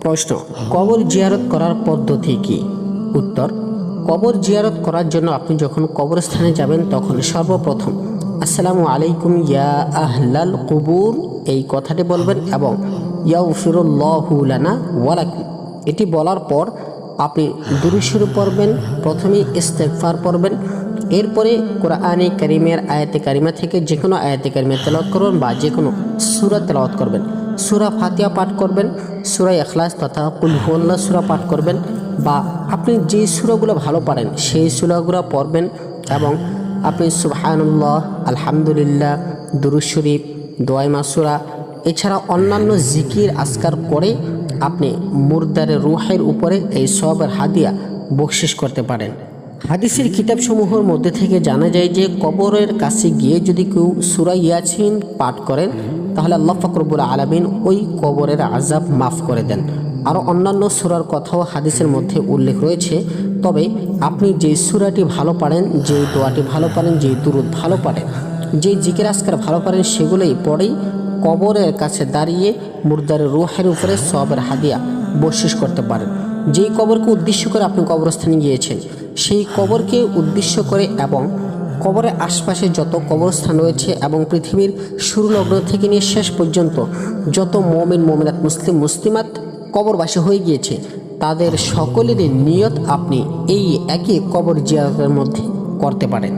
প্রশ্ন, কবর জিয়ারত করার পদ্ধতি কি? উত্তর, কবর জিয়ারত করার জন্য আপনি যখন কবরস্থানে যাবেন তখন সর্বপ্রথম আসসালামু আলাইকুম ইয়া আহলাল কুবুর এই কথাটি বলবেন এবং ইয়াগফিরুল্লাহু লানা ওয়া লাকুম এটি বলার পর আপনি দুরূদ শরীফ পড়বেন। প্রথমে ইস্তেগফার পড়বেন, এরপরে কোরআনে কারিমের আয়াতে কারিমা থেকে যে কোনো আয়াতে কারিমা তেলাওয়াত করবেন বা যে কোনো সূরা তেলাওয়াত করবেন। সূরা ফাতিহা পাঠ করবেন, সূরা ইখলাস তথা কুল হুয়াল্লাহ সূরা পাঠ করবেন বা আপনি যে সূরাগুলো ভালো পারেন সেই সূরাগুলো পড়বেন এবং আপনি সুবহানাল্লাহ, আলহামদুলিল্লাহ, দুরূদ শরীফ, দোয়া মাসুরা এছাড়া অন্যান্য জিকির আজকার করে আপনি মুর্দারের রূহের উপরে এই সওয়াবের হাদিয়া বকশিশ করতে পারেন। হাদিসের কিতাবসমূহের মধ্যে থেকে জানা যায় যে কবরের কাছে গিয়ে যদি কেউ সূরা ইয়াসিন পাঠ করেন তাহলে আল্লাহ পাক রব্বুল আলামিন ওই কবরের আযাব মাফ করে দেন। আরও অন্যান্য সূরার কথাও হাদিসের মধ্যে উল্লেখ রয়েছে। তবে আপনি যে সূরাটি ভালো পারেন, যে দোয়াটি ভালো পারেন, যে দুরূদ ভালো পারেন, যে জিকির আজকার ভালো পারেন সেগুলোই পড়েই কবরের কাছে দাঁড়িয়ে মুর্দারের রূহের উপরে সওয়াবের হাদিয়া বকশিশ করতে পারেন। যেই কবরকে উদ্দেশ্য করে আপনি কবরস্থানে গিয়েছেন সেই কবরকে উদ্দেশ্য করে এবং কবরের আশপাশে যত কবরস্থান রয়েছে এবং পৃথিবীর শুরু লগ্ন থেকে নিয়ে শেষ পর্যন্ত যত মুমিন মুমিনাত মুসলিম মুসলিমাত কবরবাসী হয়ে গিয়েছে তাদের সকলেরই নিয়ত আপনি এই একই কবর জিয়ারতের মধ্যে করতে পারেন।